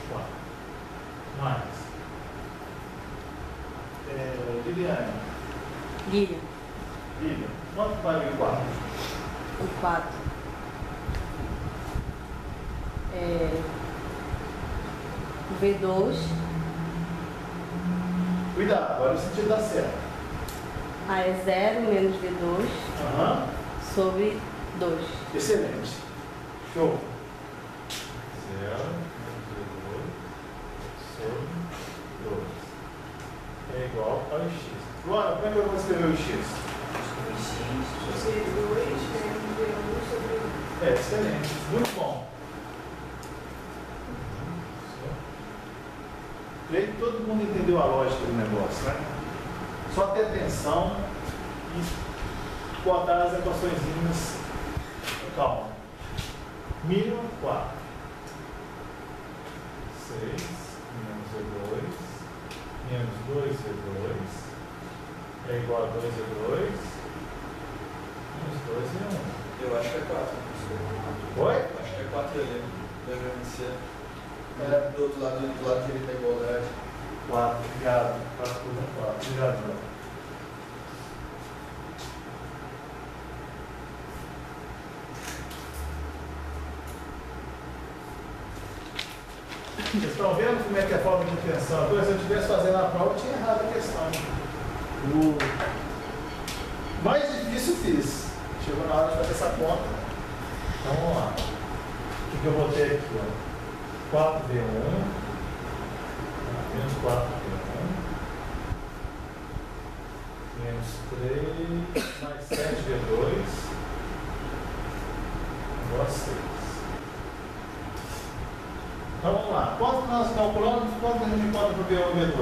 4. Mais. Liliane. Guilherme. Lilian, quanto vale o 4? O 4. V2. Cuidado, agora o sentido dá certo. É 0 menos V2 sobre 2. Excelente. Show. 0 menos V2 sobre 2 é igual ao X. Luana, como é que eu vou escrever o X? X, V2 menos V1 sobre 1. Excelente. Muito bom. Creio que todo mundo entendeu a lógica do negócio, né? Só ter atenção e botar as equaçõezinhas com calma. Mínimo 4. 6 menos V2 menos 2V2 é igual a 2V2 menos 2V1. Eu acho que é 4. Oi? Acho que é 4 ali. Deve ser. Do outro lado, do lado direito da igualdade. 4, obrigado. 4 por 4. Obrigado, João. Vocês estão vendo como é que é a forma de intenção? Se eu estivesse fazendo a prova, eu tinha errado a questão. O mais difícil fiz. Chegou na hora de fazer essa conta. Então vamos lá. O que eu vou ter aqui? Ó? 4V1 menos 4V1 menos 3 mais 7V2 igual a 6. Então vamos lá. Quanto nós calculamos? Quanto a gente encontra para o V1 e V2?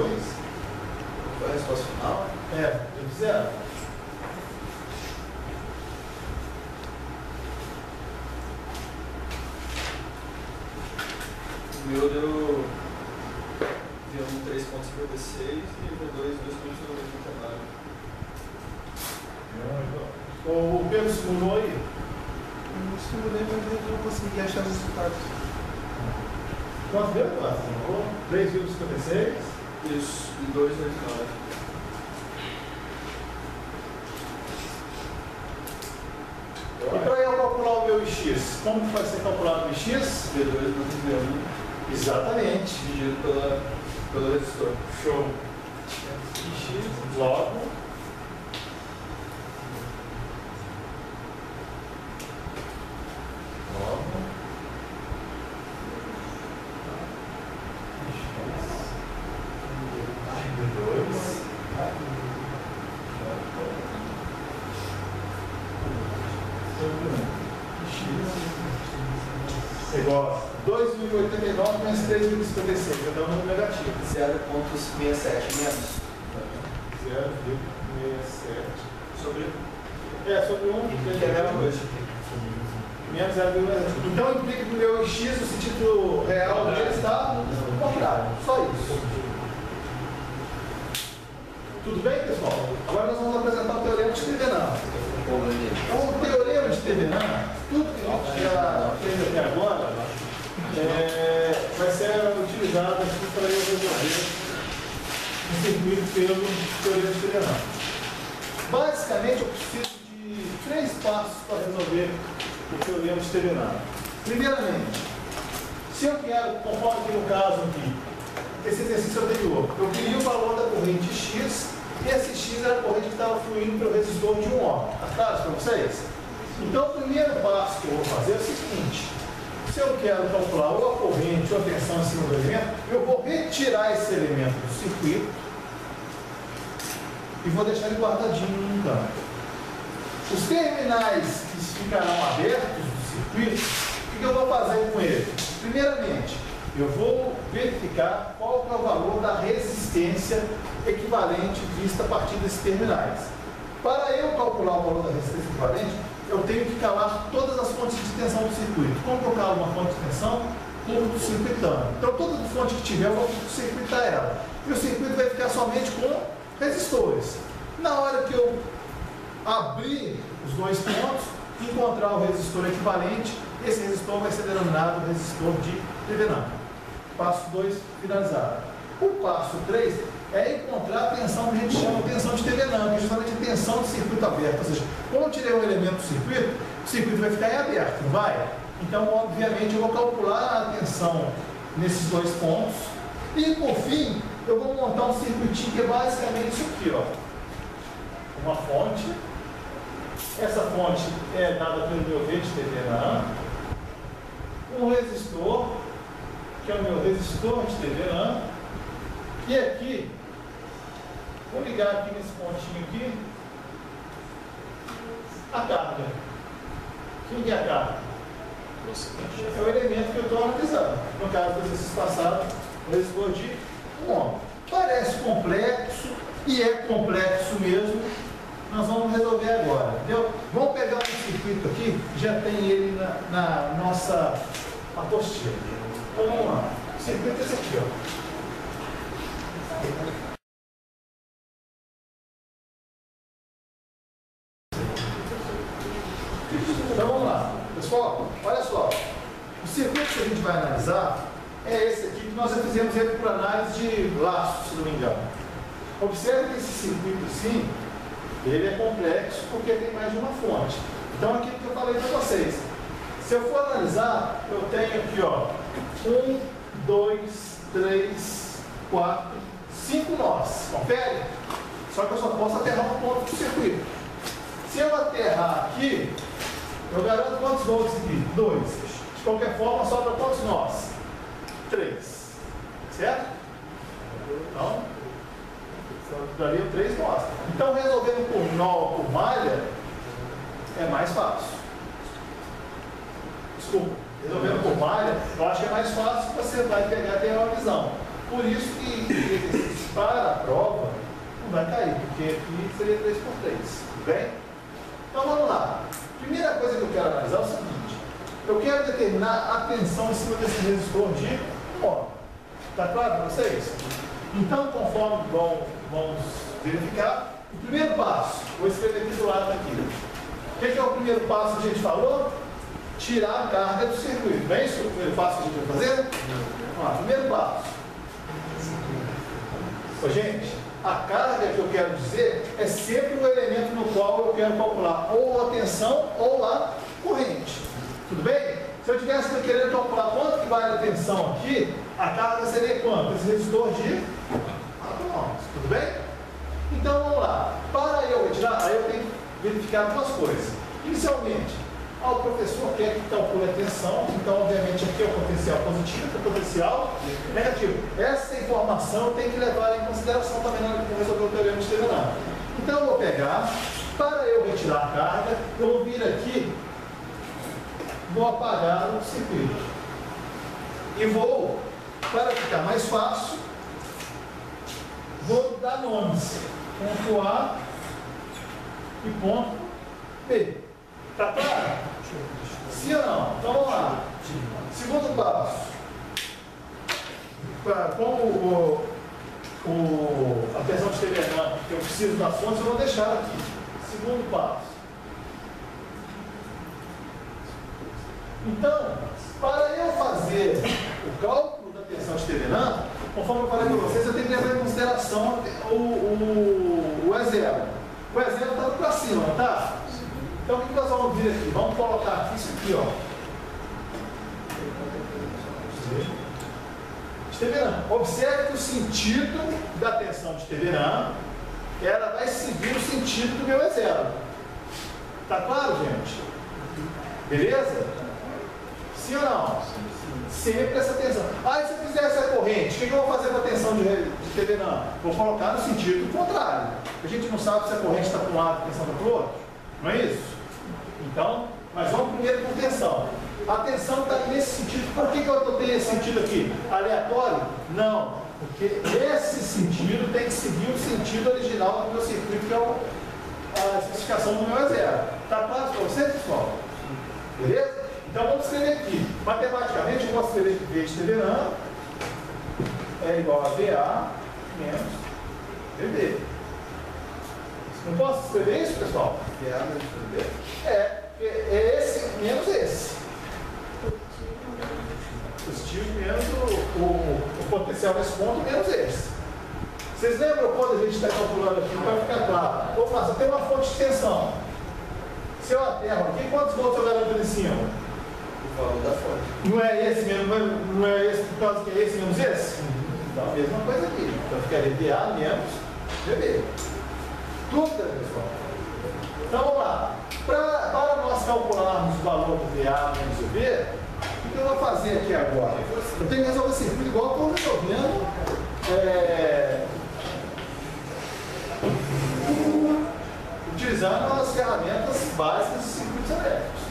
Qual é a resposta final? É, eu fizeram. meu deu V1 3,56 e V2 2,99. O Pedro simulou aí? Eu não simulei, mas eu não consegui achar os resultados. Quanto deu, Cláudio? 3,56? Isso, e 2,89. E para eu calcular o meu X, como que vai ser calculado o X? V2 menos V1 Exatamente. dividido pelo resistor. Show. X logo. Igual a 2,89 menos 3,56, vai dar um número negativo. 0,67 menos. 0,67 Sobre sobre 1, que é a mesma coisa. menos 0,67. Então implica que o meu X, o sentido real dele está ao contrário. Só isso. Tudo bem, pessoal? Agora nós vamos apresentar o teorema de Thevenin. O teorema de Thevenin, tudo que a gente já fez até agora, vai ser utilizado aqui para eu resolver o circuito pelo teorema de Thevenin. Basicamente, eu preciso de 3 passos para resolver o teorema de Thevenin. Primeiramente, se eu quero, conforme aqui no caso aqui, esse exercício anterior, eu queria o valor da corrente X, e esse X era a corrente que estava fluindo pelo resistor de 1 ohm. Está claro para vocês? Então, o primeiro passo que eu vou fazer é o seguinte: se eu quero calcular ou a corrente ou a tensão em cima do elemento, eu vou retirar esse elemento do circuito e vou deixar ele guardadinho num canto. Os terminais que ficarão abertos do circuito, o que eu vou fazer com ele? Primeiramente, eu vou verificar qual é o valor da resistência equivalente vista a partir desses terminais. Para eu calcular o valor da resistência equivalente, eu tenho que calar todas as fontes de tensão do circuito. Como que eu calo uma fonte de tensão? Curto-circuitando. Então, toda fonte que tiver, eu vou circuitar ela. E o circuito vai ficar somente com resistores. Na hora que eu abrir os dois pontos, encontrar o resistor equivalente, esse resistor vai ser denominado resistor de Thevenin. Passo 2, finalizado. O passo 3 é encontrar a tensão que a gente chama de tensão de Thevenin, que é justamente a tensão de circuito aberto. Ou seja, quando eu tirei um elemento do circuito vai ficar em aberto, não vai? Então, obviamente, eu vou calcular a tensão nesses dois pontos. E, por fim, eu vou montar um circuitinho que é basicamente isso aqui, ó. Uma fonte. Essa fonte é dada pelo meu V de Thevenin. Um resistor, que é o meu resistor de Thevenin. E aqui, vou ligar aqui nesse pontinho aqui, a carga. Quem é a carga? É o elemento que eu estou analisando. No caso do exercício passado, o resistor de 1 ohm. Parece complexo, e é complexo mesmo. Nós vamos resolver agora, entendeu? Vamos pegar um circuito aqui, já tem ele na nossa apostila. Então vamos lá. O circuito é esse aqui, ó. Então vamos lá. Pessoal, olha só. O circuito que a gente vai analisar é esse aqui, que nós já fizemos ele por análise de laço, se não me engano. Observe que esse circuito assim, ele é complexo porque tem mais de uma fonte. Então, aquilo que eu falei para vocês. Se eu for analisar, eu tenho aqui, ó, 1, 2, 3, 4, 5 nós. Confere? Só que eu só posso aterrar um ponto do circuito. Se eu aterrar aqui, eu garanto quantos volts aqui? 2. De qualquer forma, sobra quantos nós? 3. Certo? Então, daria 3 nós. Então, resolvendo por nó ou por malha, é mais fácil. Desculpa, resolvendo por malha, eu acho que é mais fácil, você vai pegar e ter uma visão. Por isso que para a prova não vai cair, porque aqui seria 3x3, tudo bem? Então vamos lá. Primeira coisa que eu quero analisar é o seguinte: eu quero determinar a tensão em cima desse resistor de 1 ponto. Está claro para vocês? Então, conforme vamos verificar, o primeiro passo, vou escrever aqui do lado aqui. O que é o primeiro passo que a gente falou? Tirar a carga do circuito. Não é isso o primeiro passo que a gente vai fazer? Vamos lá, primeiro passo. Ô, gente, a carga que eu quero dizer é sempre o elemento no qual eu quero calcular ou a tensão ou a corrente. Tudo bem? Se eu tivesse querendo calcular quanto que vale a tensão aqui, a carga seria quanto? Esse resistor de 4 ohms. Tudo bem? Então vamos lá. Para eu retirar, aí eu tenho que verificar duas coisas. Inicialmente, o professor quer que calcule a tensão, então obviamente aqui é o potencial positivo, é o potencial negativo. Essa informação tem que levar em consideração também na hora que resolver o teorema de Thevenin. Então eu vou pegar, para eu retirar a carga, eu vou vir aqui, vou apagar o circuito. E vou, para ficar mais fácil, vou dar nomes. Ponto A e ponto B. Tá claro? Sim ou não? Então vamos lá. Segundo passo. Como a tensão de Thevenin, que eu preciso das fontes, eu vou deixar aqui. Segundo passo. Então, para eu fazer o cálculo da tensão de Thevenin, conforme eu falei para vocês, eu tenho que levar em consideração o E0. O E0 está para cima, não está? Então o que nós vamos vir aqui? Vamos colocar aqui isso aqui, ó. De Thevenin. Observe que o sentido da tensão de Thevenin, ela vai seguir o sentido do meu E0. Tá claro, gente? Beleza? Sim ou não? Sempre essa tensão. E se eu fizer essa corrente, o que eu vou fazer com a tensão de Thevenin? Vou colocar no sentido contrário. A gente não sabe se a corrente está para um lado e a tensão está para o outro. Não é isso? Então, mas vamos primeiro com tensão. A tensão está nesse sentido. Por que eu estou tendo esse sentido aqui? Aleatório? Não. Porque esse sentido tem que seguir o sentido original do meu circuito, que é a especificação do meu E0. Está claro para vocês, pessoal? Beleza? Então vamos escrever aqui. Matematicamente, eu posso escrever que V de Thevenin é igual a VA menos VB. Não posso escrever isso, pessoal? VA menos VB? É esse menos esse. Positivo menos o potencial nesse ponto menos esse. Vocês lembram quando a gente está calculando aqui? Para ficar claro. Vamos lá, você tem uma fonte de tensão. Se eu aterro aqui, quantos volts eu garanto ali em cima? O valor da fonte. Não é esse mesmo, não é esse por causa que é esse menos esse? Então a mesma coisa aqui. Então ficaria VA menos VB. Tudo, pessoal. Então vamos lá. Para nós calcularmos o valor do VA menos VB, o que eu vou fazer aqui agora? Eu tenho que resolver esse circuito igual eu estou resolvendo. Utilizando as ferramentas básicas dos circuitos elétricos.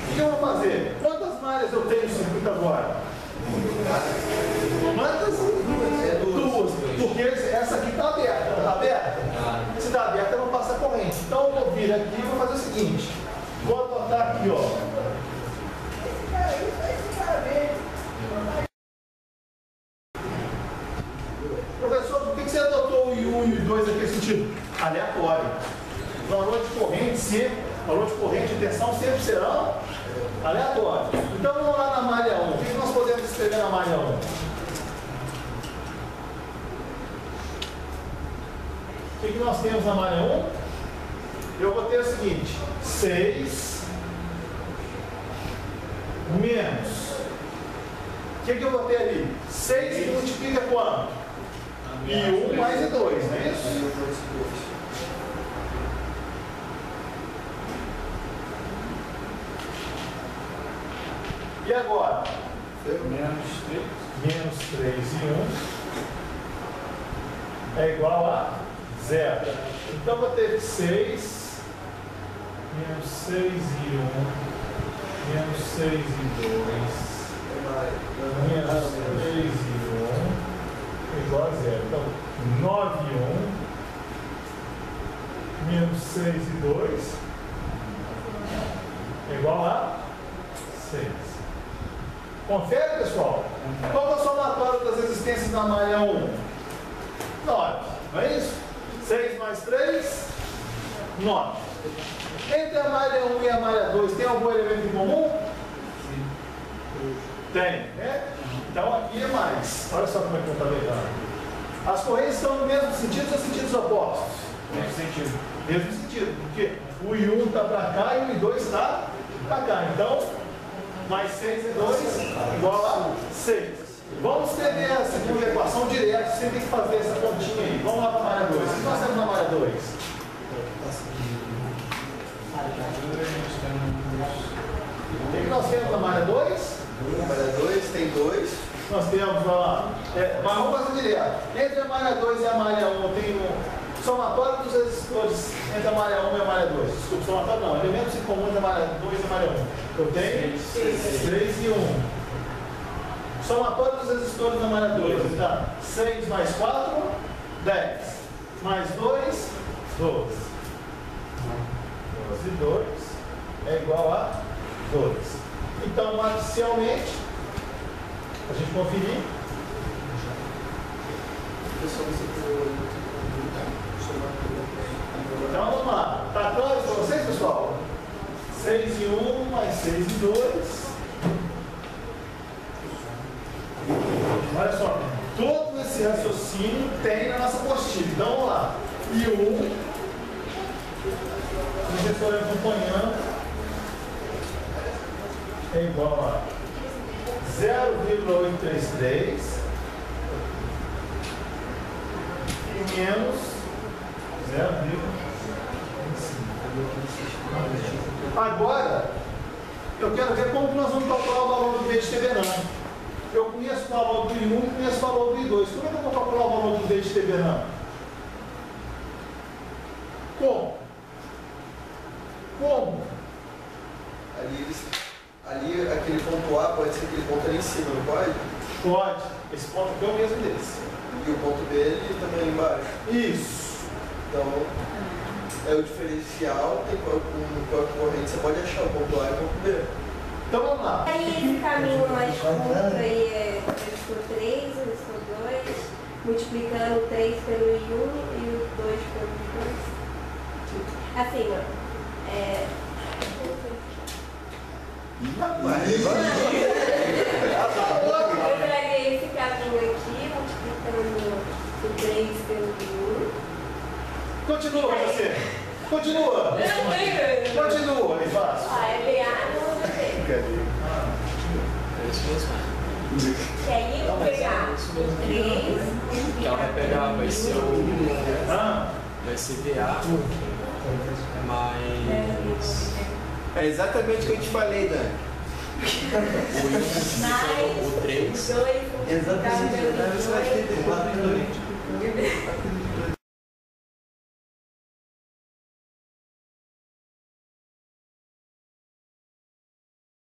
O que eu vou fazer? Quantas malhas eu tenho no circuito agora? Quantas? Duas. Porque essa aqui está aberta. Não está aberta? Se está aberta, não passa corrente. Então eu vou vir aqui e vou fazer o seguinte. Vou adotar aqui, ó. Professor, por que você adotou o I1 e o I2 aqui nesse sentido? Aleatório. Valor de corrente sempre, valor de corrente e tensão sempre serão aleatórios. Então vamos lá na malha 1. O que nós podemos escrever na malha 1? O que nós temos na malha 1? Eu vou ter o seguinte: 6 menos. O que eu vou ter ali? 6 multiplica quanto? E 1 mais e 2, não é isso? E agora? Menos 3 e 1 é igual a 0. Então vou ter 6 menos 6 e 1 menos 6 e 2 menos 3 e 1 é igual a 0. Então 9 e 1 menos 6 e 2 é igual a 6. Confere, pessoal? Qual é o somatório das resistências da malha 1? 9, não é isso? 6 mais 3, 9. Entre a malha 1 e a malha 2, tem algum elemento em comum? Tem, né? Então aqui é mais. Olha só como é que eu estou lembrando. As correntes estão no mesmo sentido ou sentidos opostos? Mesmo sentido. Mesmo sentido, porque o I1 está para cá e o I2 está para cá. Então, mais 6 e 2 igual a 6. Vamos escrever a segunda equação direto, você tem que fazer essa continha aí. Vamos lá para a malha 2. O que nós temos na malha 2? O que nós temos na malha 2? Malha 2 tem 2. Nós temos, ó, mas vamos fazer direto. Entre a malha 2 e a malha 1, eu tenho somatório dos resistores entre a malha 1 e a malha 2. Desculpa, somatório não, elementos em comum entre a malha 2 e a malha 1. Eu tenho 3 e 1. Somatório dos resistores da malha 2, então 6 mais 4, 10. Mais 2, 12. 12 e 2 é igual a 2. Então, matricialmente, a gente conferir. Então vamos lá. Está claro para vocês, pessoal? 6 e 1 mais 6 e 2. Olha só, todo esse raciocínio tem na nossa apostila. Então vamos lá. E 1, vocês forem acompanhando, é igual a 0,833 e menos 0,25. Agora, eu quero ver como que nós vamos calcular o valor do V de Teveran. Eu conheço o valor do I1 e conheço o valor do I2. Como é que eu vou calcular o valor do V de Teveran? Como? Ali, aquele ponto A pode ser aquele ponto ali em cima, não pode? Pode. Esse ponto aqui é o mesmo desse. E o ponto B ele também ali embaixo. Isso. Então, é o diferencial, tem com a corrente, você pode achar o ponto A e o ponto B. Então vamos lá. Aí esse caminho mais curto aí é o resistor 3, o resistor 2, multiplicando o 3 pelo I1 e o 2 pelo I2. Assim, ó. Eu peguei esse caminho aqui, multiplicando o 3 pelo I1. Continua você. Continua. Continua, é fácil. Ah, é BA no B. É isso mesmo. E aí eu vou pegar o 3. Que ela vai pegar, vai ser o. Vai ser VA mais. É exatamente o que eu te falei, Dan. O 1 multiplicando o 3. Exatamente. Você vai ter 4 e 2.